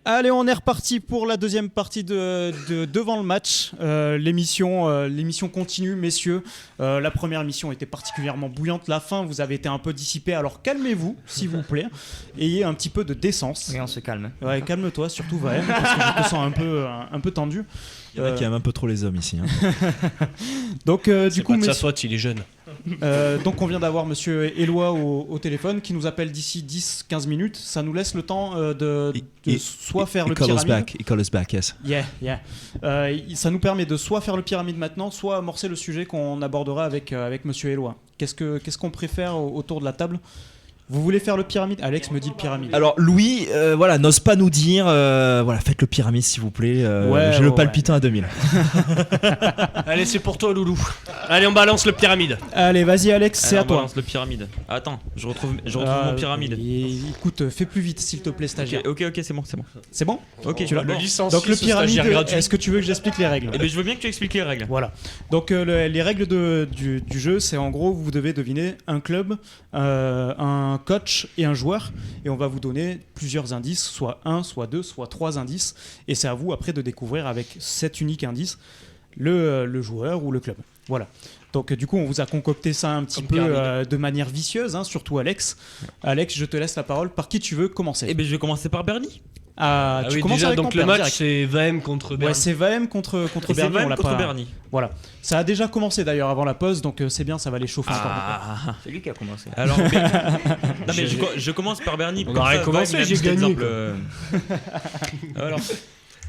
Allez, on est reparti pour la deuxième partie de Devant le match. L'émission continue, messieurs. La première émission était particulièrement bouillante. La fin, vous avez été un peu dissipé. Alors calmez-vous, s'il vous plaît. Ayez un petit peu de décence. Oui, on se calme. Ouais, calme-toi, surtout Vahem, parce que je te sens un peu tendu. Il y en a qui aiment un peu trop les hommes ici. Donc, du coup, pas de sa faute, il est jeune. Donc on vient d'avoir monsieur Éloi au téléphone qui nous appelle d'ici 10-15 minutes. Ça nous laisse le temps de soit faire le pyramide. He call us back, yes. Yeah. Ça nous permet de soit faire le pyramide maintenant, soit amorcer le sujet qu'on abordera avec monsieur Éloi. Qu'est-ce qu'on préfère autour de la table ? Vous voulez faire le pyramide ? Alex me dit le pyramide. Alors Louis, n'ose pas nous dire, faites le pyramide s'il vous plaît. J'ai le palpitant à 2000. Allez, c'est pour toi, Loulou. Allez, on balance le pyramide. Allez, vas-y Alex, c'est à toi. On balance le pyramide. Attends, je retrouve mon pyramide. Écoute, fais plus vite s'il te plaît, stagiaire. Ok, c'est bon. C'est bon ? Ok, tu l'as. Donc le pyramide, est-ce que tu veux que j'explique les règles ? Eh ben, je veux bien que tu expliques les règles. Voilà. Donc les règles du jeu, c'est en gros, vous devez deviner un club, un coach et un joueur, et on va vous donner plusieurs indices, soit 1, soit 2, soit 3 indices, et c'est à vous après de découvrir avec cet unique indice le joueur ou le club. Voilà. Donc du coup on vous a concocté ça un petit peu de manière vicieuse, hein, surtout Alex. Alex, je te laisse la parole. Par qui tu veux commencer ? Eh ben je vais commencer par Bernie. Tu commences déjà, avec donc ton le père, match direct. c'est Vahem contre Bernie. Ouais, c'est Vahem contre Bernie. On l'a contre pas... Bernie. Voilà. Ça a déjà commencé d'ailleurs avant la pause, donc c'est bien, ça va les chauffer encore. C'est lui qui a commencé. Alors, non mais je commence par Bernie. On aurait commencé, j'ai gagné. Alors,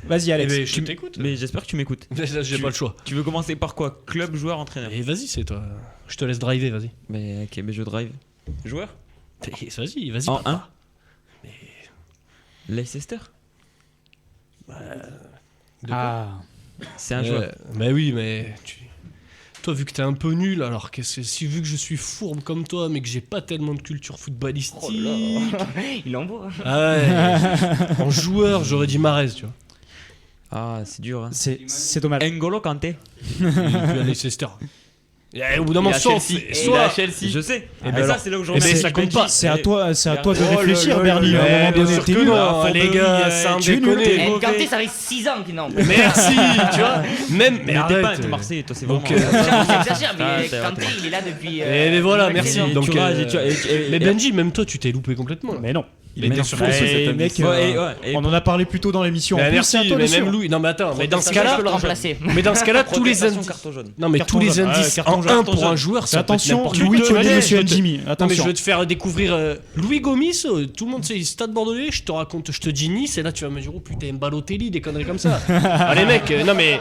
vas-y Alex. Mais je t'écoute. mais j'espère que tu m'écoutes. J'ai pas le choix. Tu veux commencer par quoi ? Club, joueur, entraîneur ? Et vas-y, c'est toi. Je te laisse driver, vas-y. Mais ok, mais je drive. Joueur ? Vas-y. En papa. 1 Leicester ? C'est un joueur. Mais oui, mais toi, vu que t'es un peu nul, alors vu que je suis fourbe comme toi, mais que j'ai pas tellement de culture footballistique. Oh là. Il envoie. Ah ouais. En joueur, j'aurais dit Mahrez, tu vois. Ah, c'est dur. Hein. C'est dommage. N'Golo Kanté. Il est plus à Leicester. Et au bout d'un moment, soit. Chelsea. Je sais. Et ben ça, c'est là où j'en ai. ça compte pas. C'est à toi de réfléchir, Bernie. À un moment donné, t'es nul. Les gars, sans déconner. Kanté, ça fait 6 ans qu'il n'en Merci, tu vois. Même, mais t'es pas arrête. un Marseillais, toi, c'est vraiment. J'exagère, mais Kanté, il est là depuis. Et voilà, merci. Donc, mais mais Benji, même toi, tu t'es loupé complètement. Mais non. Il était sur mec, on en a parlé plus tôt dans l'émission. Merci, mais même Louis. Non, mais attends, mais dans ce cas-là, je peux le remplacer. Mais dans ce cas-là, tous les indices. Non, mais tous les indices en 1 pour un joueur, ça peut être attention, n'importe Louis quoi. connaît Monsieur Jimmy. Non, mais je Attention. vais te faire découvrir Louis Gomis. Tout le monde sait Stade Bordelais. Je te raconte, je te dis Nice, et là tu vas me dire oh putain Balotelli, des conneries comme ça. Allez mec, non mais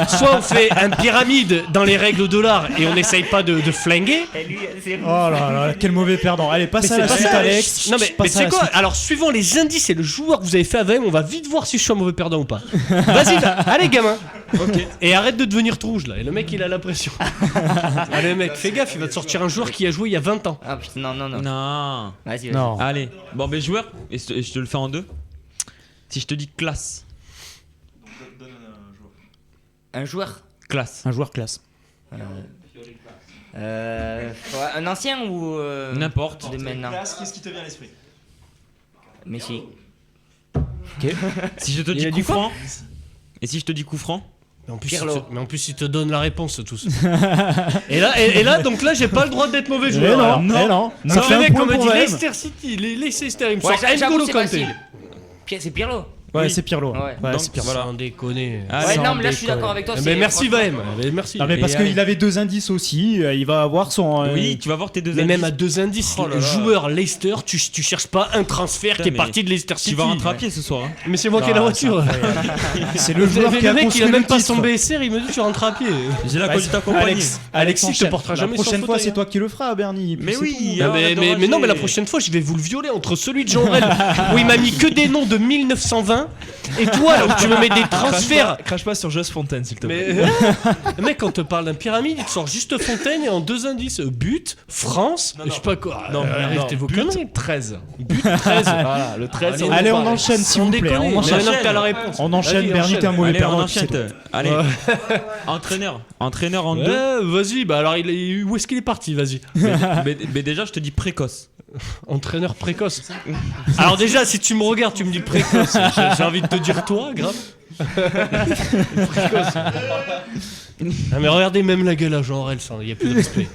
soit on fait un pyramide dans les règles de l'art et on n'essaye pas de flinguer. Oh là là, quel mauvais perdant. Allez, passe à la suite, Alex. Non mais c'est quoi ? Alors suivant les indices et le joueur que vous avez fait avec, on va vite voir si je suis un mauvais perdant ou pas. Vas-y, allez gamin. Ok. Et arrête de devenir tout rouge là. Et le mec il a la pression. Allez mec, fais gaffe, il va te sortir un joueur qui a joué il y a 20 ans. Ah putain, non. Non. Vas-y. Non. Allez. Bon, mais joueur, et je te le fais en 2. Si je te dis classe. Un joueur. Classe. Un joueur classe. Un ancien ou. N'importe. De maintenant. Qu'est-ce qui te vient à l'esprit ? Messi. Si je te dis coup franc. Et si je te dis coup franc. Mais en plus, il te donne la réponse tous. et là, donc là, j'ai pas le droit d'être mauvais joueur. Non. Ça fait un point comme dit Leicester City, les Leicester, il me sort N'Golo Kanté. C'est Pirlo. Ouais, Oui. c'est Pirlo. Ouais. Donc, c'est Pirlo. voilà. Sans déconner. Ouais, non, mais là je suis d'accord avec toi. Mais merci Vahem. Merci. Non, mais parce qu'il avait 2 indices aussi. Il va avoir son. Oui, tu vas voir tes 2 Mais indices. même à 2 indices, Oh là là. joueur Leicester, tu cherches pas un transfert Putain, qui est mais parti de Leicester City. Tu vas rentrer à pied ce soir. Hein. Mais c'est moi qui ai la voiture. C'est le joueur qui a le mec, il construit a même le pas titre. son BSR, il me dit tu rentres à pied. J'ai la conduite accompagnée. Alexis te enchaîne. portera jamais La sans prochaine fois, fauteuil, c'est toi qui le feras, Bernie. Mais oui. Non, mais non, mais la prochaine fois, je vais vous le violer entre celui de Jean Red où il m'a mis que des noms de 1920 et toi là où tu me mets des transferts. Crache pas sur Just Fontaine, s'il te plaît. Mais le mec, quand on te parle d'un pyramide, il te sort juste Fontaine et en 2 indices but, France, je sais pas quoi. Non, arrêtez vos conneries. 13. But 13. Voilà, le 13. Allez, on enchaîne, s'il vous plaît. On enchaîne. Maintenant que t'as la réponse. On enchaîne, Vas-y, Bernie, t'es un mauvais Allez, on perdant. tu sais enchaîne. tout. Allez. Entraîneur en 2. Ouais, vas-y, bah alors où est-ce qu'il est parti, vas-y. Mais déjà, je te dis précoce. Entraîneur précoce. Alors déjà, si tu me regardes, tu me dis précoce. J'ai envie de te dire toi, grave. Précoce. Ah, mais regardez même la gueule à Jean Aurel, il n'y a plus de respect.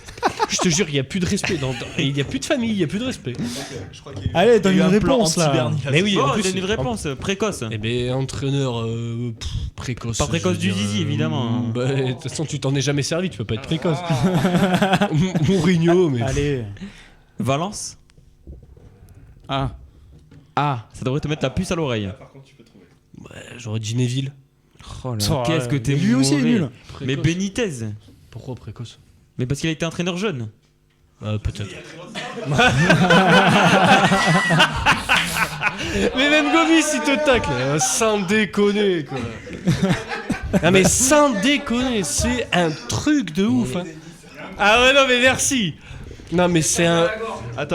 Je te jure, il n'y a plus de respect. Il n'y a plus de famille, il n'y a plus de respect. Allez, donne une réponse là. Mais oui, en Oh, plus, donne une réponse précoce. Eh ben, entraîneur précoce. Pas précoce je du veux dire, zizi, évidemment. Bah, de toute façon, tu t'en es jamais servi, tu peux pas être précoce. Mourinho, mais. Allez. Valence. Ah. Ah, ça devrait te mettre la puce à l'oreille. Ouais, j'aurais dit Neville. Oh là, Oh, qu'est-ce que t'es lui aussi est mauvais. nul. Mais Précoce. Benitez. Pourquoi précoce? Mais parce qu'il a été entraîneur jeune. Peut-être. Mais même Gomis il te tacle, sans déconner quoi. Ah mais sans déconner, c'est un truc de ouf. Hein. Ah ouais non mais merci. Non mais c'est un.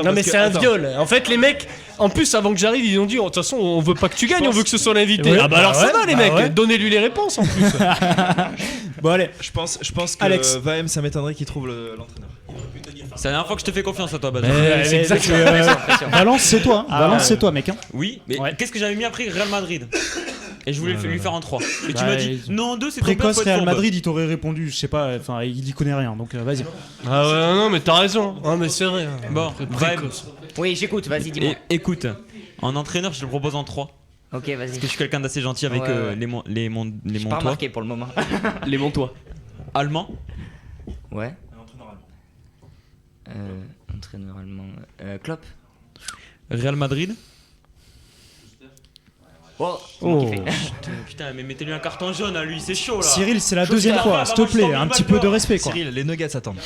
Non mais c'est un viol. En fait les mecs, en plus avant que j'arrive ils ont dit de toute façon on veut pas que tu gagnes, on veut que ce soit l'invité. Ouais, Ah bah alors ça ouais, va les bah mecs, ouais. donnez-lui les réponses en plus. Bon, allez. Je pense que Alex. Vahem, ça m'étonnerait qu'il trouve l'entraîneur. C'est la dernière fois que je te fais confiance à toi, Badr. C'est exactement. Valence, c'est toi. Hein. Valence, c'est toi, mec. Hein. Oui, mais Ouais. qu'est-ce que j'avais mis après Real Madrid? Et je voulais lui faire en 3. Et tu Bah, m'as dit non, en 2 c'est trop Précoce bien, faut être Real fourbe. Madrid, il t'aurait répondu, je sais pas, enfin, il y connaît rien, donc vas-y. Ah ouais non mais t'as raison. Ah mais c'est vrai. Bon, Précoce. Oui, j'écoute, vas-y, dis-moi. Écoute, en entraîneur, je te le propose en 3. Ok, vas-y. Parce que je suis quelqu'un d'assez gentil avec Ouais, ouais. les J'ai pas Montois. remarqué pour le moment. Les Montois. Allemand. Ouais. Entraîneur allemand. Klopp. Real Madrid. Oh, Oh. Putain, mais mettez-lui un carton jaune à lui, c'est chaud là. Cyril, c'est la deuxième fois, s'il te plaît, un petit peu de respect, quoi. Cyril, les Nuggets attendent.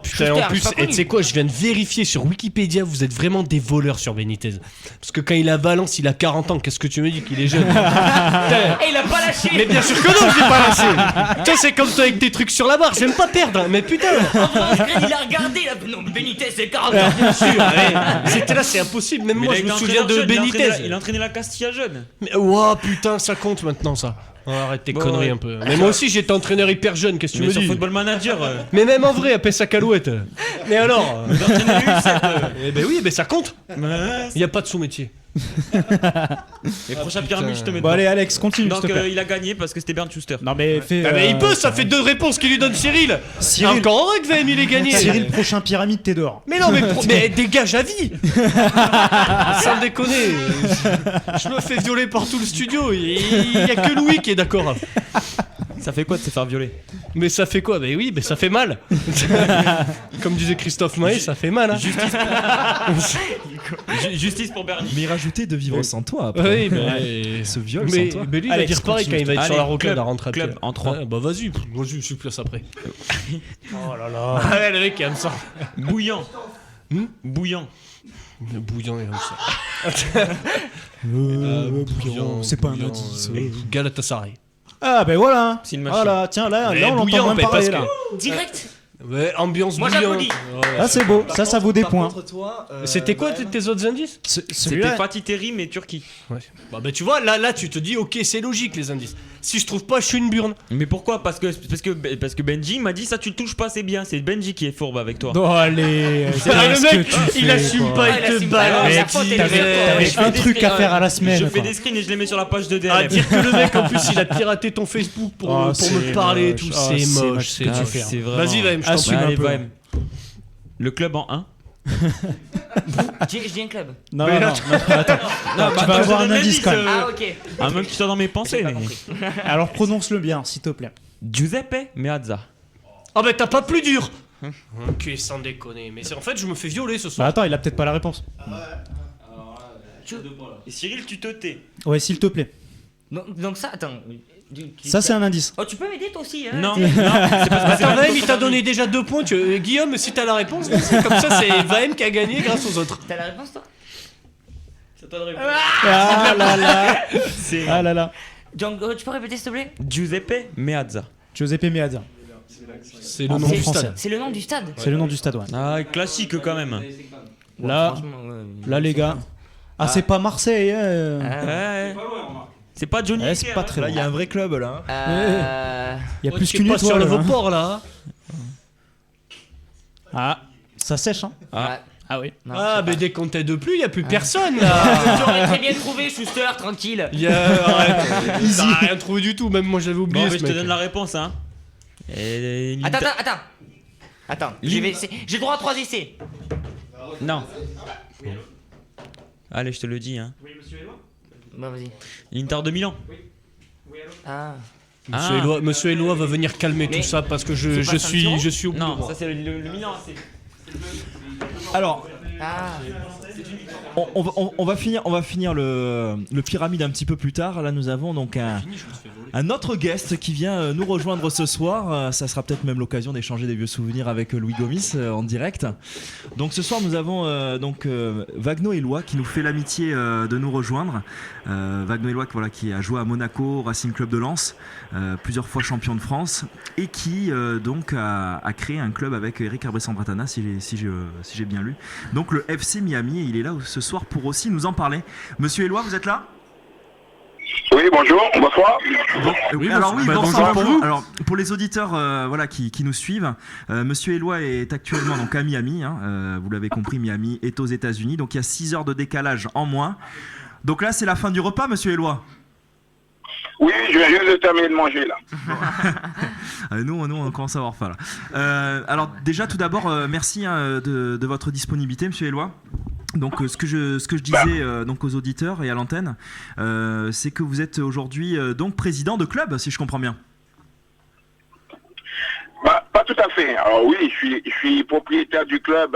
Putain, Schuster, en plus, j'ai pas et connu. tu sais quoi, je viens de vérifier sur Wikipédia, vous êtes vraiment des voleurs sur Benitez. Parce que quand il a Valence, il a 40 ans, qu'est-ce que tu me dis qu'il est jeune? Putain. Eh, il a pas lâché. Mais bien sûr que non, je l'ai pas lancé. Putain, c'est comme toi avec tes trucs sur la barre, j'aime pas perdre, mais putain. Il a regardé là. Non, Benitez, c'est 40 ans. Bien sûr, ouais. C'était là, c'est impossible, même Mais moi il a je me été souviens entraîneur de jeune, Benitez. Il a entraîné la Castilla jeune. Mais ouah, putain, ça compte maintenant ça. Oh, arrête tes Bon, conneries ouais. un peu. Mais moi aussi j'étais entraîneur hyper jeune, qu'est-ce que tu Mais me sur dis? Football Manager. Mais même en vrai, appelle ça calouette. Mais alors Il a entraîné le U7. Eh ben oui, ben ça compte. Il y a pas de sous-métier. Les prochains pyramides, je te mets Bon, dedans. allez, Alex, continue, s'il Donc te plaît. il a gagné parce que c'était Bernd Schuster. Non, mais fais. Ah mais il peut, ça fait 2 réponses qu'il lui donne Cyril. Cyril. Encore heureux que VM il ait gagné. Cyril, prochain pyramide, t'es dehors. Mais non, mais dégage à vie. Sans déconner. Je me fais violer par tout le studio. Il y a que Louis qui est d'accord. Ça fait quoi de se faire violer? Mais ça fait quoi? Mais oui, mais ça fait mal. Comme disait Christophe Maé, ça fait mal. Hein. Justice pour Bernie. Mais rajouter de vivre sans toi après. Oui, mais Ce viol mais, sans toi. mais lui, il va Alex, dire pareil quand continue. il va être sur Allez, la rocade club, à rentrer à club, pied. en 3. Ah, bah vas-y, moi je suis plus après. Oh là là. Ah ouais, le mec il aime ça. Bouillant. Bouillant. Le bouillant il aime ça. Bouillant, c'est pas un indice. Galatasaray. Ah, ben voilà. C'est une machine. Voilà, tiens, là, Mais là on bouillant, l'entend mais même parler, parce là. Direct. Ouais, ambiance Moi, bouillante. j'applaudis. Ouais. Ah, c'est beau, ça vaut des points. C'était quoi tes autres indices? C'était Celui-là. Fatih Terim et Turquie. Ouais. Bah tu vois, là tu te dis ok c'est logique les indices. Si je trouve pas, je suis une burne. Mais pourquoi? Parce que Benji m'a dit ça tu le touches pas, c'est bien. C'est Benji qui est fourbe avec toi. Non, allez. Ah, le qu'est-ce que mec, tu il fais, assume quoi. pas, Ah, il il te assume balance. pas. Mec, La faute est t'avais légère. un truc à faire à la semaine. Je fais quoi. des screens et je les mets sur la page de DRM. À dire que le mec en plus il a piraté ton Facebook pour Oh, me c'est parler et moche. tout, Oh, c'est c'est moche, moche c'est ce que tu moche. fais. C'est vraiment- Vas-y Vahem, je t'en Assume prie. un Allez, peu. Vahem. Le club en 1. Je dis un club. Non, non, non, attends. Tu vas avoir un indice quand même. Ah, ok. Ah, même que tu sois dans mes pensées. J'ai pas mais- compris. Alors prononce-le bien, s'il te plaît. Giuseppe Meazza. Ah bah t'as pas plus dur. Ok, sans déconner, mais c'est en fait je me fais violer ce Bah soir. attends, il a peut-être pas la réponse. Et Cyril, tu te tais. Ouais, s'il te plaît. Donc ça, attends. Ça, c'est un indice. Oh, tu peux m'aider toi aussi, hein? Non, non, c'est parce que c'est Attends, la Vahem, il t'a donné déjà 2 points. Guillaume, si t'as la réponse, vas-y, comme ça, c'est Vahem qui a gagné grâce aux autres. T'as la réponse toi? Ah là là. C'est Ah là là. Donc, tu peux répéter s'il te plaît? Giuseppe Meazza. Giuseppe Meazza. C'est le En nom bon du français. stade. C'est le nom du stade. C'est le nom du stade, ouais. Ah, classique quand même. Là, Franchement, ouais. là les gars. Ah, c'est pas Marseille. Ah, Ouais. C'est pas Johnny. Ouais, c'est pas très Là, loin. il y a un vrai club là. Il y a Ouais, plus tu qu'une passes sur étoile. le hein. Vauport là. Ah, ça sèche, hein. Ah. Ah oui. Non, Ah, je mais sais dès qu'on t'aide plus, y a plus personne là. Tu aurais très bien trouvé, Schuster, tranquille. Arrête. Il a rien trouvé du tout, même moi j'avais Bon, oublié mais ce je te mec. donne la réponse, hein. Et Attends, j'ai droit à 3 essais. Non. Allez, je te le dis, hein. Oui, monsieur Eloi. Bah, vas-y. L'Inter de Milan. Ah. Monsieur Eloi va venir calmer Mais tout ça parce que c'est pas San-Siro je suis au bout de Non, moi. ça c'est le Milan. Alors, Ah. on va finir le pyramide un petit peu plus tard. Là, nous avons donc un autre guest qui vient nous rejoindre ce soir. Ça sera peut-être même l'occasion d'échanger des vieux souvenirs avec Louis Gomis en direct. Donc ce soir, nous avons Wagno Eloi qui nous fait l'amitié de nous rejoindre. Wagno Eloi, voilà, qui a joué à Monaco, au Racing Club de Lens, plusieurs fois champion de France, et qui donc a créé un club avec Eric Arbessandratana, si j'ai bien lu. Donc le FC Miami, et il est là ce soir pour aussi nous en parler. Monsieur Eloi, vous êtes là ? Oui, bonjour, bonsoir. Bonsoir pour vous. Alors, pour les auditeurs voilà, qui nous suivent, Monsieur Eloi est actuellement donc à Miami. Vous l'avez compris, Miami est aux États-Unis. Donc il y a 6 heures de décalage en moins. Donc là, c'est la fin du repas, Monsieur Eloi. Oui, je viens juste de terminer de manger là. Nous, on commence à avoir faim là. Alors déjà, tout d'abord, merci de votre disponibilité, Monsieur Eloi. Donc ce que je disais donc aux auditeurs et à l'antenne, c'est que vous êtes aujourd'hui donc président de club, si je comprends bien. Pas tout à fait. Alors oui, je suis propriétaire du club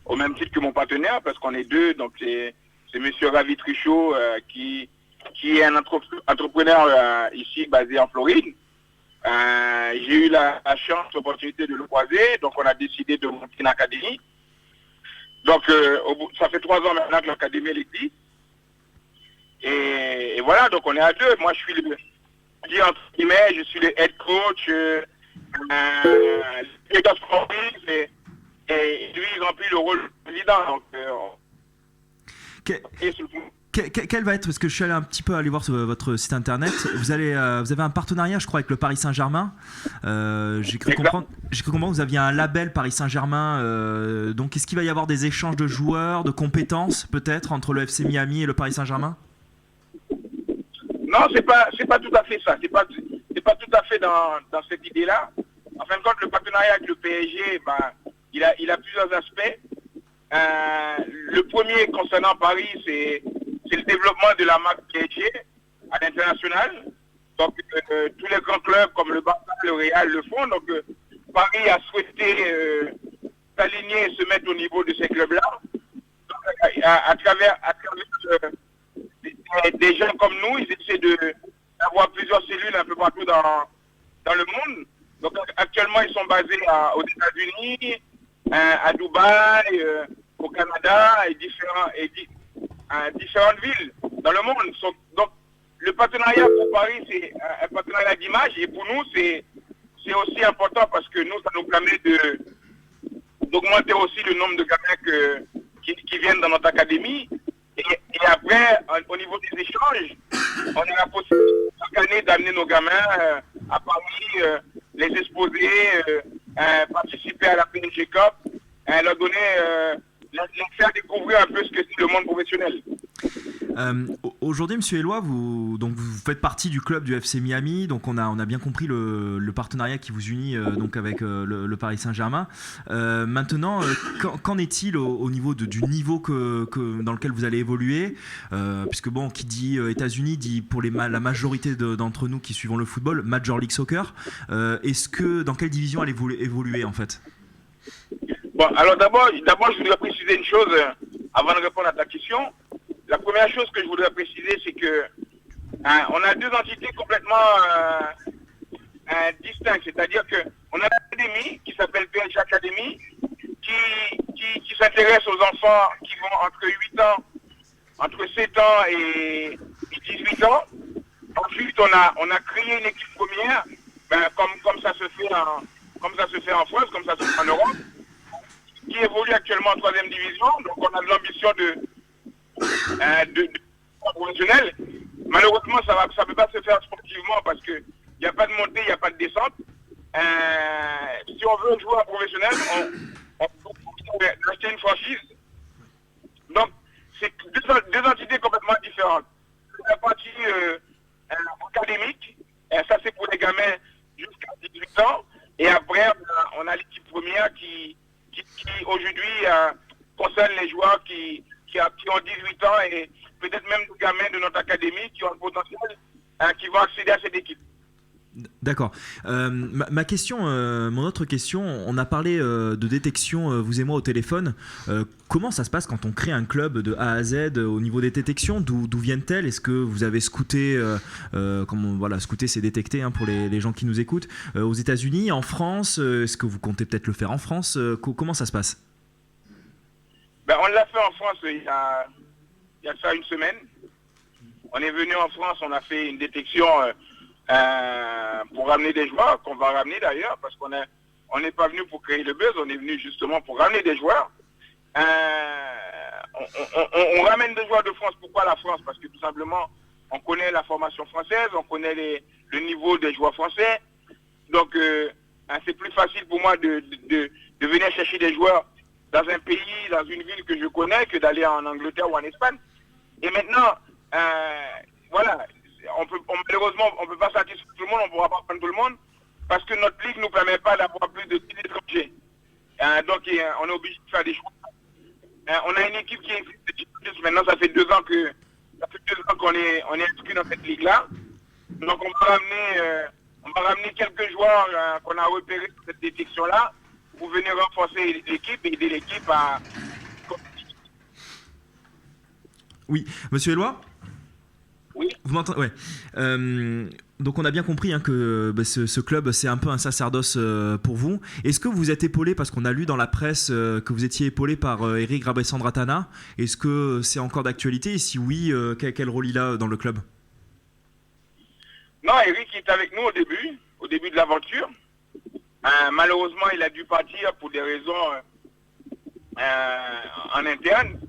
au même titre que mon partenaire, parce qu'on est deux. Donc c'est Monsieur Ravi Trichot qui est un entrepreneur ici basé en Floride. J'ai eu la chance, l'opportunité de le croiser, donc on a décidé de monter une académie. Donc, ça fait 3 ans maintenant que l'académie existe. Et voilà, donc on est à deux. Moi, je suis je suis le head coach, le directeur sportif, et lui, il remplit le rôle de président. Donc, quel va être, parce que je suis allé un petit peu aller voir sur votre site internet, vous avez un partenariat, je crois, avec le Paris Saint-Germain. J'ai cru comprendre que vous aviez un label Paris Saint-Germain. Donc est-ce qu'il va y avoir des échanges de joueurs, de compétences peut-être entre le FC Miami et le Paris Saint-Germain? Non, c'est pas tout à fait ça. C'est pas tout à fait dans cette idée-là. En fin de compte, le partenariat avec le PSG, il a plusieurs aspects. Le premier concernant Paris, c'est le développement de la marque PSG à l'international. Donc tous les grands clubs comme le Barça, le Real le font. Donc Paris a souhaité s'aligner et se mettre au niveau de ces clubs-là. À travers des gens comme nous, ils essaient d'avoir plusieurs cellules un peu partout dans le monde. Donc actuellement, ils sont basés aux États-Unis, à Dubaï, au Canada et différentes villes dans le monde. Donc le partenariat pour Paris, c'est un partenariat d'image, et pour nous, c'est aussi important parce que nous, ça nous permet d'augmenter aussi le nombre de gamins qui viennent dans notre académie. Et après, au niveau des échanges, on a la possibilité chaque année d'amener nos gamins à Paris, les exposer, participer à la PSG Cup, leur donner, leur faire découvrir un peu ce que c'est le monde professionnel. Aujourd'hui, Monsieur Eloi, vous faites partie du club du FC Miami, donc on a bien compris le partenariat qui vous unit donc avec le Paris Saint-Germain. Maintenant, qu'en est-il au niveau du niveau dans lequel vous allez évoluer, puisque bon, qui dit États-Unis dit pour la majorité d'entre nous qui suivons le football, Major League Soccer. Dans quelle division allez-vous évoluer en fait? Bon, alors d'abord, je voudrais préciser une chose avant de répondre à ta question. La première chose que je voudrais préciser, c'est que on a deux entités complètement distinctes. C'est-à-dire qu'on a l'académie qui s'appelle PSG Academy, qui s'intéresse aux enfants qui vont entre 7 ans et 18 ans. Ensuite, on a créé une équipe première, comme ça se fait en France, comme ça se fait en Europe, qui évolue actuellement en 3e division. Donc on a de l'ambition de professionnel. Malheureusement, ça ne peut pas se faire sportivement parce qu'il n'y a pas de montée, il n'y a pas de descente. Si on veut jouer en professionnel, on peut acheter une franchise Donc, c'est deux entités complètement différentes. La partie académique, ça c'est pour les gamins jusqu'à 18 ans. Et après, on a l'équipe première qui aujourd'hui concerne les joueurs qui ont 18 ans et peut-être même des gamins de notre académie qui ont le potentiel, qui vont accéder à cette équipe. D'accord. Ma question, mon autre question, on a parlé de détection, vous et moi, au téléphone. Comment ça se passe quand on crée un club de A à Z au niveau des détections? D'où viennent-elles? Est-ce que vous avez scouté, scouter c'est détecter pour les gens qui nous écoutent, aux États-Unis, en France? Est-ce que vous comptez peut-être le faire en France? Comment ça se passe? On l'a fait en France il y a ça une semaine. On est venu en France, on a fait une détection pour ramener des joueurs, qu'on va ramener d'ailleurs, parce qu'on n'est pas venu pour créer le buzz, on est venu justement pour ramener des joueurs. On ramène des joueurs de France. Pourquoi la France? Parce que tout simplement, on connaît la formation française, on connaît le niveau des joueurs français. Donc, c'est plus facile pour moi de venir chercher des joueurs dans un pays, dans une ville que je connais, que d'aller en Angleterre ou en Espagne. Et maintenant, voilà, malheureusement, on ne peut pas satisfaire tout le monde, on ne pourra pas prendre tout le monde, parce que notre ligue ne nous permet pas d'avoir plus de 10 étrangers. Donc, on est obligé de faire des choix. On a une équipe qui existe maintenant, ça fait 2 ans qu'on est inscrit dans cette ligue-là. Donc, on va ramener quelques joueurs qu'on a repérés sur cette détection-là pour venir renforcer l'équipe et aider l'équipe à... Oui, monsieur Éloi? Oui. Vous m'entendez? Ouais. Donc on a bien compris que ce club c'est un peu un sacerdoce pour vous. Est-ce que vous êtes épaulé, parce qu'on a lu dans la presse que vous étiez épaulé par Eric Rabessandratana? Est-ce que c'est encore d'actualité? Et si oui, quel rôle il a dans le club? Non, Eric est avec nous au début de l'aventure. Malheureusement, il a dû partir pour des raisons en interne.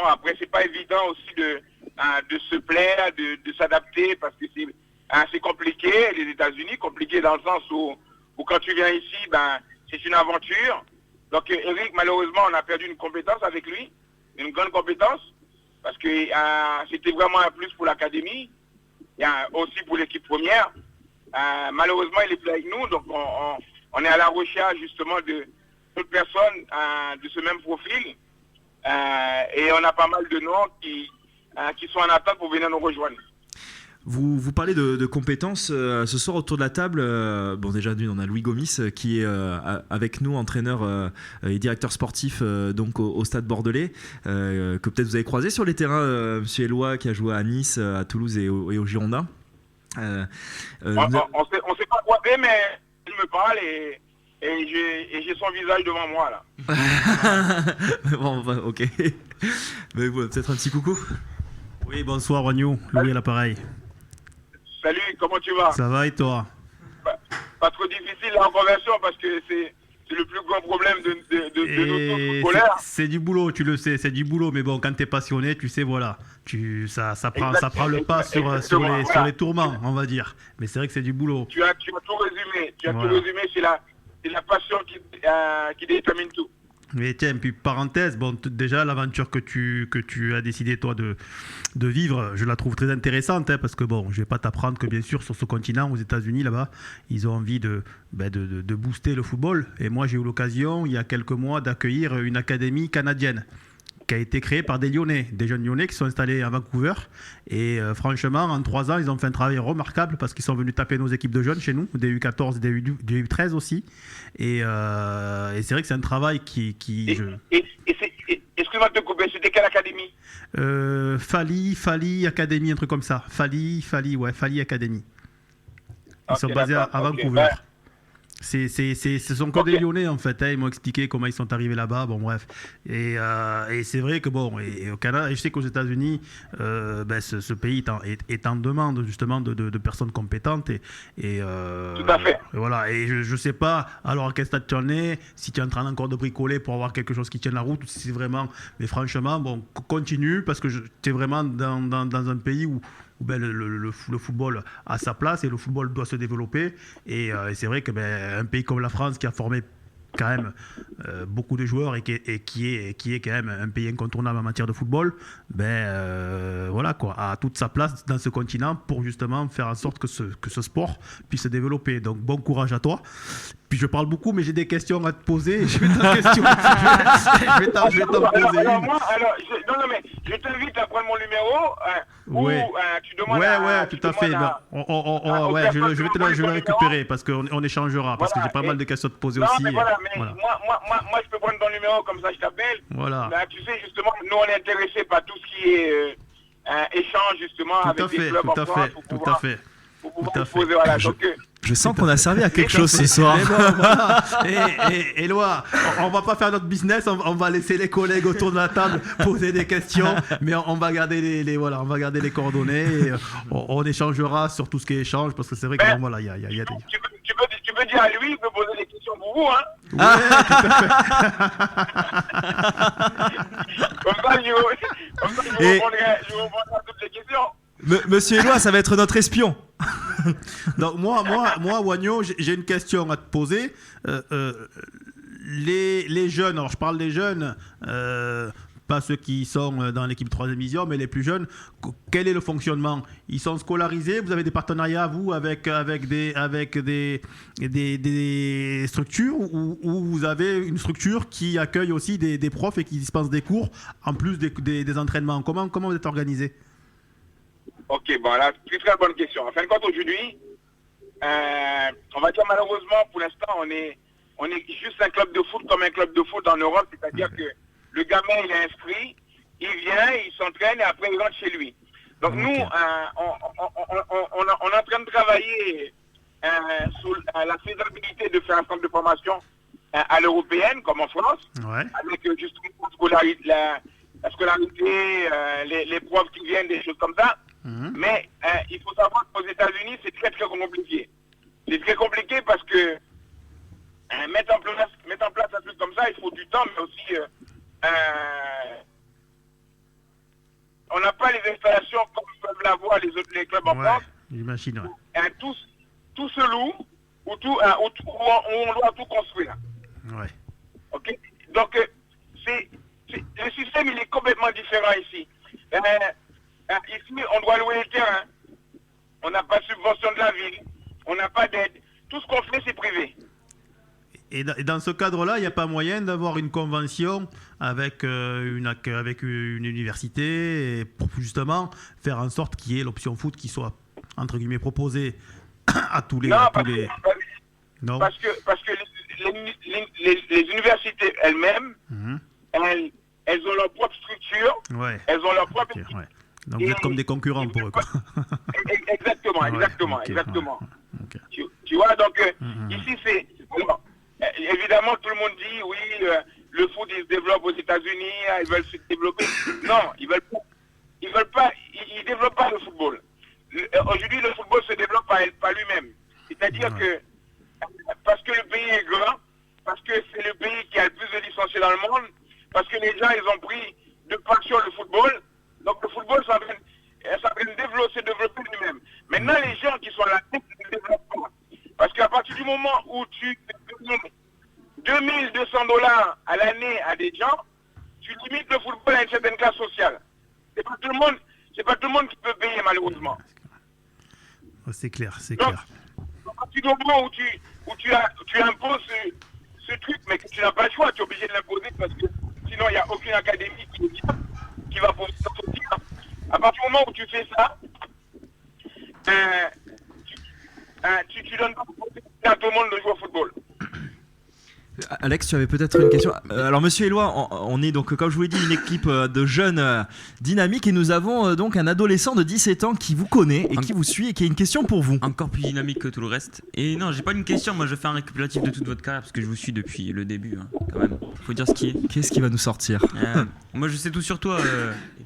Après, c'est pas évident aussi de se plaire, de s'adapter, parce que c'est compliqué, les États-Unis, compliqué dans le sens où quand tu viens ici, c'est une aventure. Donc Eric, malheureusement, on a perdu une compétence avec lui, une grande compétence, parce que c'était vraiment un plus pour l'académie, aussi pour l'équipe première. Malheureusement, il est plus avec nous, donc on est à la recherche justement d'autres personnes de ce même profil. Et on a pas mal de noms qui sont en attente pour venir nous rejoindre. Vous parlez de compétences. Ce soir autour de la table, déjà on a Louis Gomis qui est avec nous, entraîneur et directeur sportif donc au Stade Bordelais, que peut-être vous avez croisé sur les terrains, monsieur Éloi, qui a joué à Nice, à Toulouse et au Girondins. On s'est pas croisé, mais il me parle et j'ai son visage devant moi là. Bon, ok. Mais peut-être un petit coucou. Oui, bonsoir Ragnou, Louis à l'appareil. Salut, comment tu vas? Ça va et toi? Pas trop difficile la conversion, parce que c'est le plus grand problème de nos footballeurs. C'est du boulot, tu le sais, c'est du boulot, mais bon, quand t'es passionné, tu sais, voilà, ça prend le pas sur les tourments, on va dire. Mais c'est vrai que c'est du boulot. Tu as tout résumé, c'est la passion qui détermine tout. Mais tiens, puis parenthèse, déjà l'aventure que tu as décidé toi de vivre, je la trouve très intéressante, parce que je vais pas t'apprendre que bien sûr sur ce continent, aux États-Unis là-bas, ils ont envie de booster le football. Et moi j'ai eu l'occasion il y a quelques mois d'accueillir une académie canadienne qui a été créée par des Lyonnais, des jeunes Lyonnais qui sont installés à Vancouver. Et franchement, en 3 ans, ils ont fait un travail remarquable, parce qu'ils sont venus taper nos équipes de jeunes chez nous, des U14, des U13 aussi. Et c'est vrai que c'est un travail Excuse-moi de te couper, c'était quelle académie? Fali Academy, un truc comme ça. Fali Academy. Ils sont basés à Vancouver. Ce sont que des Lyonnais en fait, ils m'ont expliqué comment ils sont arrivés là-bas, bon bref. Et c'est vrai que et au Canada, et je sais qu'aux États-Unis, ce pays est en demande justement de personnes compétentes. Et tout à fait. Et voilà, et je sais pas, alors à quel stade tu en es, si tu es en train encore de bricoler pour avoir quelque chose qui tienne la route, ou si c'est vraiment, mais franchement, continue, parce que tu es vraiment dans un pays où le football a sa place et le football doit se développer. Et c'est vrai que un pays comme la France, qui a formé quand même beaucoup de joueurs et qui est quand même un pays incontournable en matière de football, voilà quoi, a toute sa place dans ce continent pour justement faire en sorte que ce sport puisse se développer. Donc bon courage à toi. Puis je parle beaucoup, mais j'ai des questions à te poser. Je vais t'en poser une. Non, mais je t'invite à prendre mon numéro. Tu demandes tout à fait. Je vais le récupérer parce qu'on échangera. Parce que j'ai pas mal de questions à te poser aussi. Mais moi, je peux prendre ton numéro, comme ça je t'appelle. Voilà. Tu sais, justement, nous, on est intéressés par tout ce qui est échange, justement, avec les clubs en France. Tout à fait. Voilà. Je sens qu'on a servi à quelque chose ce soir. Et Éloi, on va pas faire notre business, on va laisser les collègues autour de la table poser des questions, mais on va garder on va garder les coordonnées et on échangera sur tout ce qui est échange parce que c'est vrai que voilà, il y a des... Tu peux dire à lui, il peut poser des questions pour vous, hein. Ouais, tout à fait. Comme ça, je vous répondrai à toutes les questions. Monsieur Éloi, ça va être notre espion. Donc moi, Wagno, j'ai une question à te poser. Les jeunes, alors je parle des jeunes, pas ceux qui sont dans l'équipe 3e division, mais les plus jeunes, quel est le fonctionnement? Ils sont scolarisés? Vous avez des partenariats, vous, avec des structures ou vous avez une structure qui accueille aussi des profs et qui dispense des cours en plus des entraînements? Comment vous êtes organisé? Ok, bon, là, très bonne question. En fin de compte, aujourd'hui, on va dire malheureusement, pour l'instant, on est juste un club de foot comme un club de foot en Europe, c'est-à-dire que le gamin, il est inscrit, il vient, il s'entraîne et après il rentre chez lui. Donc nous, on est en train de travailler sur la faisabilité de faire un centre de formation à l'européenne, comme en France, avec justement la scolarité, les profs qui viennent, des choses comme ça. Mais il faut savoir qu'aux États-Unis, c'est très très compliqué. C'est très compliqué parce que mettre en place un truc comme ça, il faut du temps, mais aussi on n'a pas les installations comme peuvent l'avoir les clubs en France. J'imagine, tout se loue où on doit tout construire. Ouais. Ok. Donc le système il est complètement différent ici. Ici, on doit louer le terrain. On n'a pas de subvention de la ville. On n'a pas d'aide. Tout ce qu'on fait, c'est privé. Et dans ce cadre-là, il n'y a pas moyen d'avoir une convention avec une université pour justement faire en sorte qu'il y ait l'option foot qui soit, entre guillemets, proposée à tous les... Non, parce que les universités elles-mêmes, elles ont leur propre structure, elles ont leur propre équipe. Donc vous êtes comme des concurrents pour eux, quoi. Exactement. Okay. Tu vois, donc ici c'est... évidemment, tout le monde dit, oui, le foot il se développe aux États-Unis, ils veulent se développer. Non, ils développent pas le football. Aujourd'hui, le football se développe par lui-même. C'est-à-dire que, parce que le pays est grand, parce que c'est le pays qui a le plus de licenciés dans le monde, parce que les gens, ils ont pris de passion le football. Donc le football, ça va se développer lui-même. Maintenant, les gens qui sont là, ils ne développent pas. Parce qu'à partir du moment où tu donnes $2,200 à l'année à des gens, tu limites le football à une certaine classe sociale. C'est pas tout le monde qui peut payer, malheureusement. C'est clair, Donc, à partir du moment où tu imposes ce truc, mais que tu n'as pas le choix, tu es obligé de l'imposer parce que sinon il n'y a aucune académie qui va pouvoir sortir. À partir du moment où tu fais ça, tu donnes pas à tout le monde de jouer au football. Alex, tu avais peut-être une question. Alors, monsieur Éloi, on est donc, comme je vous l'ai dit, une équipe de jeunes dynamiques et nous avons donc un adolescent de 17 ans qui vous connaît et qui vous suit et qui a une question pour vous. Encore plus dynamique que tout le reste. Et non, j'ai pas une question, moi je fais un récapitulatif de toute votre carrière parce que je vous suis depuis le début, hein, quand même. Faut dire ce qui est. Qu'est-ce qui va nous sortir? Moi je sais tout sur toi.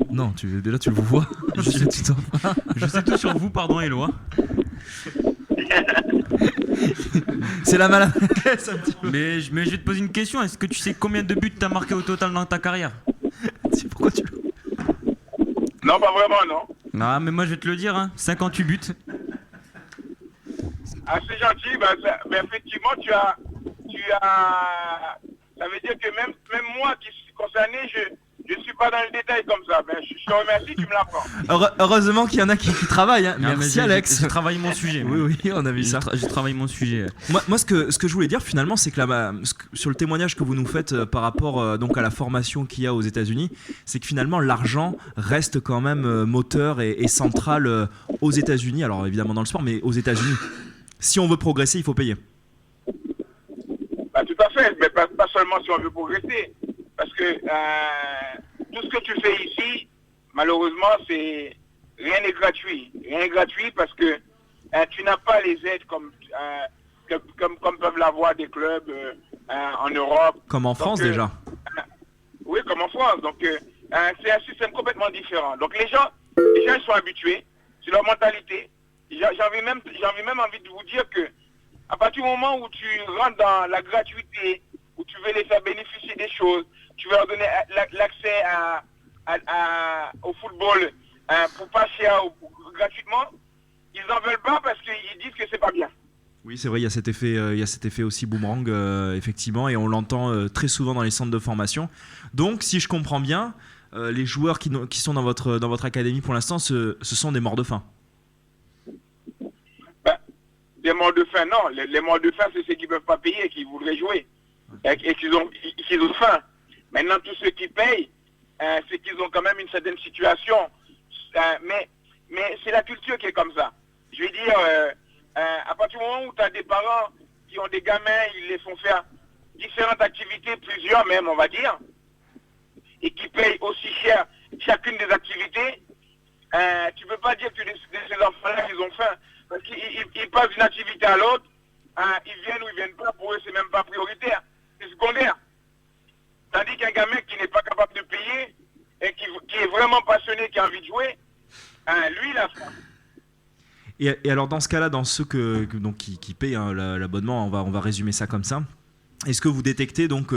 Non, déjà tu le vois. Je sais tout sur vous, pardon, Éloi. C'est la maladresse un petit peu. Mais je vais te poser une question. Est-ce que tu sais combien de buts t'as marqué au total dans ta carrière? Pourquoi tu... Non, pas vraiment, non. Non, mais moi je vais te le dire, hein. 58 buts. Ah, c'est gentil. Mais effectivement, tu Ça veut dire que même moi qui suis concerné, je ne suis pas dans le détail comme ça. Ben, je te remercie, tu me l'apprends. Heureusement qu'il y en a qui travaillent. Hein. Ah, mais Merci Alex. J'ai travaillé mon sujet. Oui, on a vu ça. J'ai travaillé mon sujet. Moi, ce que je voulais dire finalement, c'est que sur le témoignage que vous nous faites par rapport donc à la formation qu'il y a aux États-Unis, c'est que finalement l'argent reste quand même moteur et central aux États-Unis. Alors évidemment dans le sport, mais aux États-Unis. Si on veut progresser, il faut payer. Bah, tout à fait, mais pas seulement si on veut progresser. Parce que tout ce que tu fais ici, malheureusement, rien n'est gratuit. Rien n'est gratuit parce que tu n'as pas les aides comme peuvent l'avoir des clubs en Europe. Comme en France déjà. Oui, comme en France. Donc c'est un système complètement différent. Donc les gens ils sont habitués, c'est leur mentalité. J'ai même envie de vous dire que à partir du moment où tu rentres dans la gratuité, où tu veux les faire bénéficier des choses, tu veux leur donner l'accès au football pour pas cher ou gratuitement, ils n'en veulent pas parce qu'ils disent que c'est pas bien. Oui, c'est vrai, il y a cet effet aussi boomerang, effectivement, et on l'entend très souvent dans les centres de formation. Donc, si je comprends bien, les joueurs qui sont dans votre académie pour l'instant, ce sont des morts de faim. Des morts de faim, non. Les morts de faim, c'est ceux qui ne peuvent pas payer et qui voudraient jouer. Et qu'ils ont faim. Maintenant, tous ceux qui payent, c'est qu'ils ont quand même une certaine situation. Mais c'est la culture qui est comme ça. Je veux dire, à partir du moment où tu as des parents qui ont des gamins, ils les font faire différentes activités, plusieurs même, on va dire, et qui payent aussi cher chacune des activités, tu ne peux pas dire que ces enfants-là, ils ont faim. Parce qu'ils passent d'une activité à l'autre, ils viennent ou ils viennent pas, pour eux, c'est même pas prioritaire, c'est secondaire. Tandis qu'un gamin qui n'est pas capable de payer, et qui est vraiment passionné, qui a envie de jouer, lui, il a faim. Et alors dans ce cas-là, dans ceux qui payent l'abonnement, on va résumer ça comme ça. Est-ce que vous détectez donc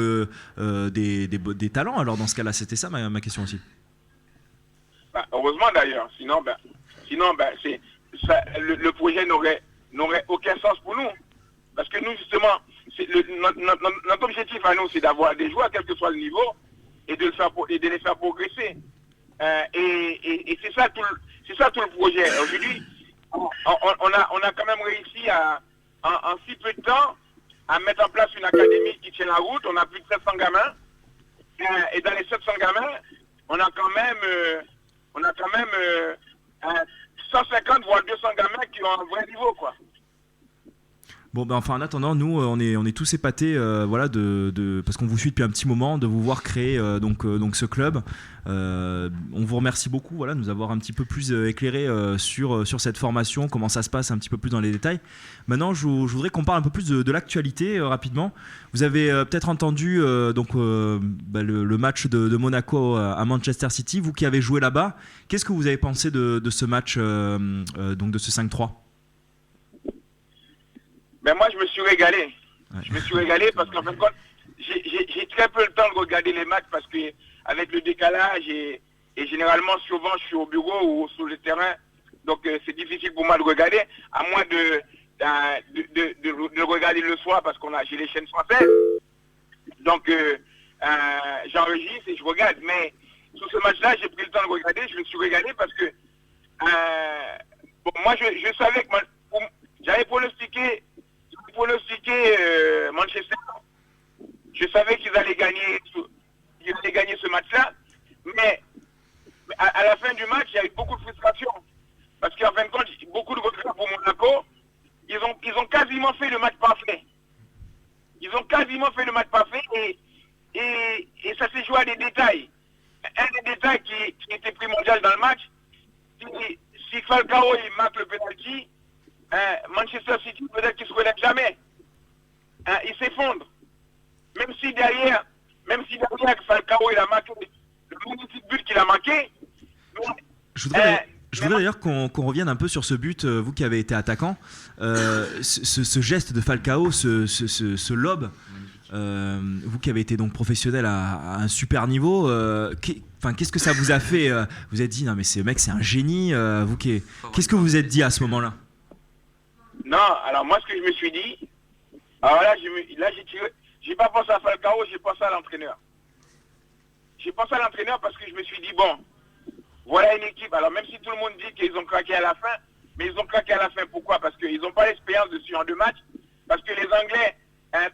des talents? Alors dans ce cas-là, c'était ça ma question aussi. Bah, heureusement d'ailleurs, sinon c'est le projet n'aurait aucun sens pour nous. Parce que nous justement, notre objectif à nous, c'est d'avoir des joueurs, quel que soit le niveau, et de les faire progresser. Et c'est ça tout le projet. Aujourd'hui, on a quand même réussi en si peu de temps à mettre en place une académie qui tient la route. On a plus de 700 gamins. Et dans les 700 gamins, on a quand même 150 voire 200 gamins qui ont un vrai niveau, quoi. Bon, ben enfin en attendant, nous on est tous épatés, voilà, parce qu'on vous suit depuis un petit moment, de vous voir créer donc ce club. On vous remercie beaucoup, voilà, de nous avoir un petit peu plus éclairé sur cette formation, comment ça se passe un petit peu plus dans les détails. Maintenant, je voudrais qu'on parle un peu plus de l'actualité rapidement. Vous avez peut-être entendu le match de Monaco à Manchester City, vous qui avez joué là-bas. Qu'est-ce que vous avez pensé de ce match, donc de ce 5-3? Ben moi, je me suis régalé. Ouais. Je me suis régalé parce qu'en fin de compte, j'ai très peu le temps de regarder les matchs parce que avec le décalage et généralement, souvent, je suis au bureau ou sur le terrain. Donc, c'est difficile pour moi de regarder, à moins de regarder le soir parce j'ai les chaînes françaises. Donc, j'enregistre et je regarde. Mais sur ce match-là, j'ai pris le temps de regarder. Je me suis régalé parce que moi, je savais que j'avais pronostiqué Manchester. Je savais qu'ils allaient gagner ce match-là, mais à la fin du match, il y a eu beaucoup de frustration. Parce qu'en fin de compte, beaucoup de regrets pour Monaco. Ils ont quasiment fait le match parfait. Et ça s'est joué à des détails. Un des détails qui était primordial dans le match, si Falcao il marque le penalty, Manchester City, peut-être qu'il ne se relève jamais. Il s'effondre. Même si derrière Falcao il a marqué le magnifique but qu'il a marqué. Je voudrais d'ailleurs qu'on revienne un peu sur ce but, vous qui avez été attaquant, ce geste de Falcao, ce lob, vous qui avez été donc professionnel à un super niveau, qu'est-ce que ça vous a fait? Vous êtes dit non mais ce mec c'est un génie, qu'est-ce que vous vous êtes dit à ce moment-là? Non, alors moi ce que je me suis dit, Alors là, j'ai pas pensé à Falcao, j'ai pensé à l'entraîneur. J'ai pensé à l'entraîneur parce que je me suis dit, bon, voilà une équipe. Alors même si tout le monde dit qu'ils ont craqué à la fin, mais ils ont craqué à la fin. Pourquoi? Parce qu'ils n'ont pas l'expérience de ce genre de match. Parce que les Anglais,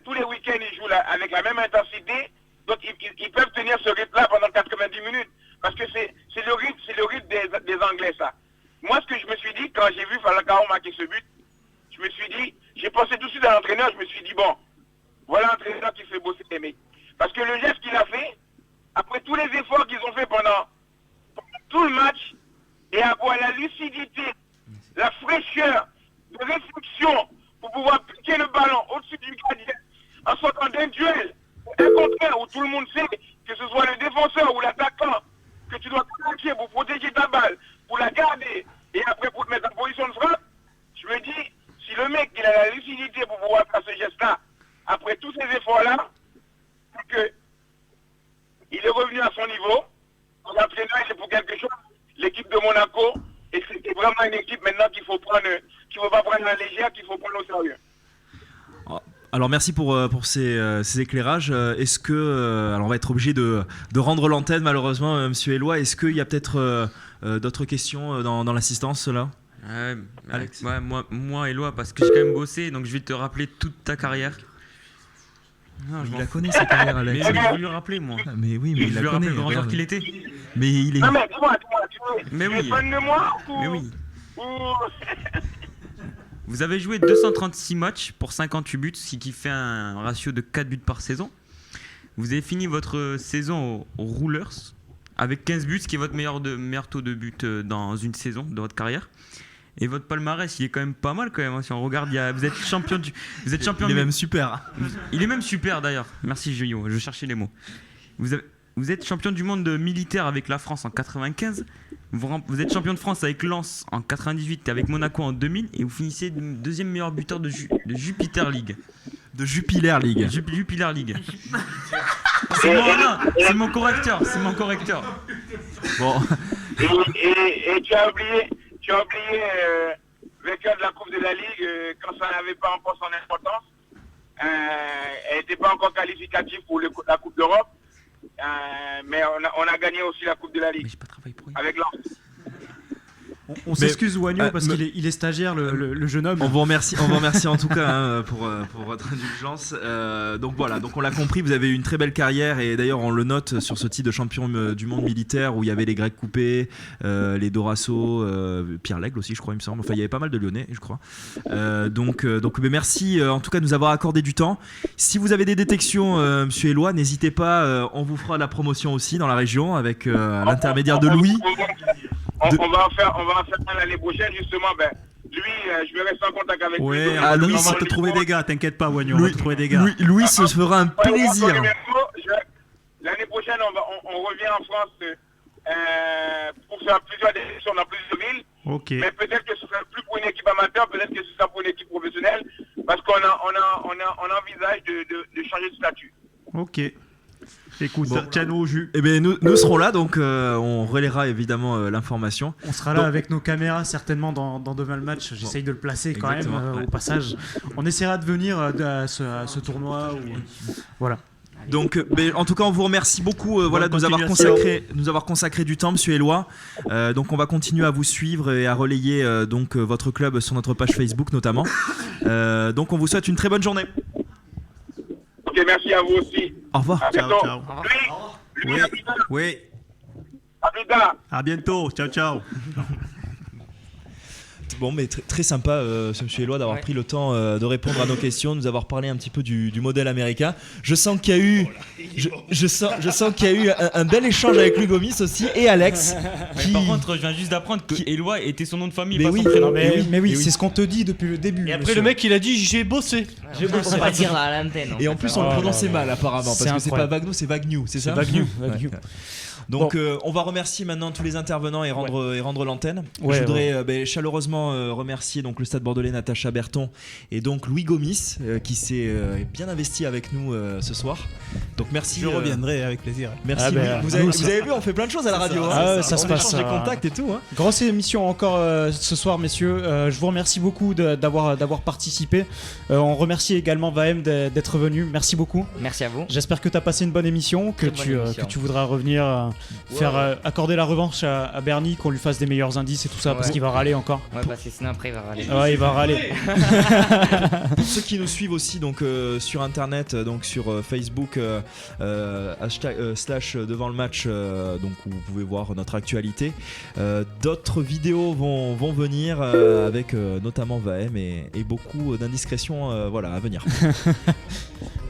tous les week-ends, ils jouent avec la même intensité. Donc ils peuvent tenir ce rythme-là pendant 90 minutes. Parce que c'est le rythme des Anglais, ça. Moi, ce que je me suis dit, quand j'ai vu Falcao marquer ce but, je me suis dit, j'ai pensé tout de suite à l'entraîneur, je me suis dit, bon, voilà l'entraîneur qui fait bosser les mecs. Parce que le geste qu'il a fait, après tous les efforts qu'ils ont fait pendant tout le match, et avoir la lucidité, la fraîcheur de réflexion pour pouvoir piquer le ballon au-dessus du gardien en sortant d'un duel, un contraire où tout le monde sait que ce soit le défenseur ou l'attaquant, que tu dois attaquer pour protéger ta balle, pour la garder, et après pour te mettre en position de frappe, je me dis, si le mec il a la lucidité pour pouvoir faire ce geste-là, après tous ces efforts-là, c'est que il est revenu à son niveau, l'entraîneur il est pour quelque chose, l'équipe de Monaco, et c'est vraiment une équipe maintenant qu'il faut pas prendre à la légère, qu'il faut prendre au sérieux. Alors merci pour ces éclairages. Est-ce que alors on va être obligé de rendre l'antenne malheureusement, Monsieur Eloi. Est-ce qu'il y a peut-être d'autres questions dans l'assistance là? Alex. Ouais, moi Eloi, parce que j'ai quand même bossé, donc je vais te rappeler toute ta carrière. Non, il la connaît sa carrière, Alex. Mais je vais lui rappeler moi. Mais oui, mais je il la lui connaît. rappelle le joueur qu'il était. Mais il est. Non mais dis-moi, Mais tu oui. es fan de moi ou... Mais oui. ou... Vous avez joué 236 matchs pour 58 buts, ce qui fait un ratio de 4 buts par saison. Vous avez fini votre saison aux Rulers avec 15 buts, ce qui est votre meilleur taux de but dans une saison de votre carrière. Et votre palmarès, il est quand même pas mal quand même. Hein. Si on regarde, vous êtes champion du. Vous êtes champion. Il est même super. Il est même super d'ailleurs. Merci Julio, je cherchais les mots. Vous êtes champion du monde militaire avec la France en 95. Vous êtes champion de France avec Lens en 98 et avec Monaco en 2000. Et vous finissez deuxième meilleur buteur de Jupiter League. De Jupiler League. Jupiler League. C'est mon correcteur. Bon. Et tu as oublié vainqueur de la Coupe de la Ligue quand ça n'avait pas encore son importance. Elle n'était pas encore qualificative pour la Coupe d'Europe. Mais on a gagné aussi la Coupe de la Ligue. Mais j'ai pas travaillé pour lui. Avec Lens. On s'excuse Wagno parce qu'il est stagiaire, le jeune homme. On vous remercie en tout cas pour votre indulgence. Donc voilà, donc on l'a compris, vous avez eu une très belle carrière et d'ailleurs on le note sur ce titre de champion du monde militaire où il y avait les Grecs coupés, les Dorasso, Pierre Lègle aussi je crois il me semble. Enfin il y avait pas mal de Lyonnais je crois. Donc merci en tout cas de nous avoir accordé du temps. Si vous avez des détections, Monsieur Eloi, n'hésitez pas, on vous fera la promotion aussi dans la région avec l'intermédiaire de Louis. On va en faire un l'année prochaine justement. Lui, je vais rester en contact avec lui. Ouais, Louis, on va te trouver des gars, t'inquiète pas, Wagnon, on va te trouver des gars. Louis se fera un plaisir. L'année prochaine, on revient en France pour faire plusieurs décisions dans plusieurs villes. Ok. Mais peut-être que ce sera plus pour une équipe amateur, peut-être que ce sera pour une équipe professionnelle, parce qu'on envisage de changer de statut. Ok. Écoute, Bon. tiens-nous au jus. Eh bien, nous serons là, donc on relayera évidemment l'information. On sera là avec nos caméras certainement dans Demain le match. J'essaye de le placer quand Exactement, même ouais. au passage. On essaiera de venir à ce tournoi. Voilà. Donc, en tout cas, on vous remercie beaucoup de nous avoir consacré du temps, Monsieur Eloi. Donc, on va continuer à vous suivre et à relayer votre club sur notre page Facebook notamment. Donc, on vous souhaite une très bonne journée. Ok, merci à vous aussi. Au revoir. À bientôt. Ciao. Lui, Oui. à plus tard. Oui. À plus tard. À bientôt. Ciao, ciao. Bon, mais très sympa, ce Monsieur Eloi, d'avoir pris le temps de répondre à nos questions, de nous avoir parlé un petit peu du modèle américain. Je sens qu'il y a eu, je sens qu'il y a eu un bel échange avec Louis Gomis aussi et Alex. Mais par contre, je viens juste d'apprendre que Eloi était son nom de famille, Mais pas oui. son prénom. Mais oui, c'est ce qu'on te dit depuis le début. Et après, monsieur. le mec, il a dit j'ai bossé. Faut pas dire à l'antenne. Et en plus, on le prononçait mal apparemment, C'est parce que c'est pas incroyable. Wagnou, c'est Wagnou, c'est ça Wagnou. Ouais. Donc on va remercier maintenant tous les intervenants et rendre l'antenne. Ouais, Je voudrais chaleureusement remercier donc le Stade Bordelais, Natacha Berton et donc Louis Gomis qui s'est bien investi avec nous ce soir. Donc merci. Je reviendrai avec plaisir. Merci. Ah ben, vous avez vu, on fait plein de choses à la radio. ça se on passe. échange des contacts et tout. Hein. Grosse émission encore ce soir, messieurs. Je vous remercie beaucoup d'avoir participé. On remercie également Vahem d'être venu. Merci beaucoup. Merci à vous. J'espère que tu as passé une bonne émission, que Très bonne émission. tu voudras revenir faire accorder la revanche à Bernie, qu'on lui fasse des meilleurs indices et tout ça, parce Ouais. qu'il va râler encore. Ouais, parce que sinon après il va râler. Ouais, il va râler. Pour ceux qui nous suivent aussi donc sur internet, donc sur Facebook hashtag / devant le match, donc où vous pouvez voir notre actualité. D'autres vidéos vont venir avec notamment Vahem et beaucoup d'indiscrétions à venir.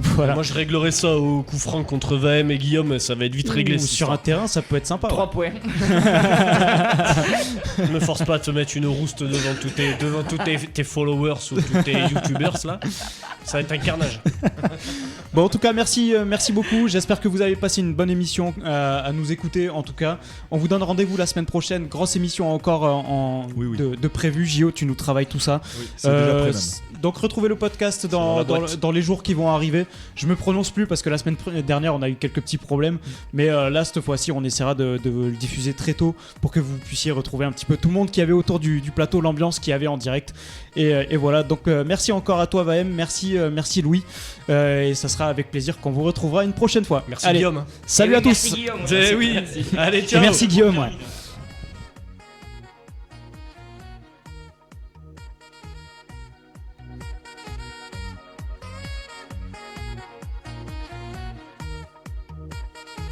Voilà. Moi je réglerai ça au coup franc contre Vahem et Guillaume, ça va être vite réglé. Ou cette sur un histoire. terrain, ça peut être sympa. 3 points. Ne me force pas à te mettre une rouste devant tous tes followers ou tous tes youtubers là. Ça va être un carnage. Bon, en tout cas, merci beaucoup. J'espère que vous avez passé une bonne émission à nous écouter. En tout cas, on vous donne rendez-vous la semaine prochaine. Grosse émission encore Oui. de prévu. Gio, tu nous travailles tout ça. C'est déjà prêt même. Donc retrouvez le podcast dans la boîte. dans les jours qui vont arriver. Je me prononce plus parce que la semaine dernière on a eu quelques petits problèmes, mais là cette fois-ci on essaiera de le diffuser très tôt pour que vous puissiez retrouver un petit peu tout le monde qui avait autour du plateau, l'ambiance qu'il y avait en direct. Et voilà, donc merci encore à toi Vahem, merci Louis, et ça sera avec plaisir qu'on vous retrouvera une prochaine fois. Merci Allez, Guillaume. salut Eh à oui, tous. merci, Guillaume. Oui. Allez Et ciao. merci Guillaume. Ouais.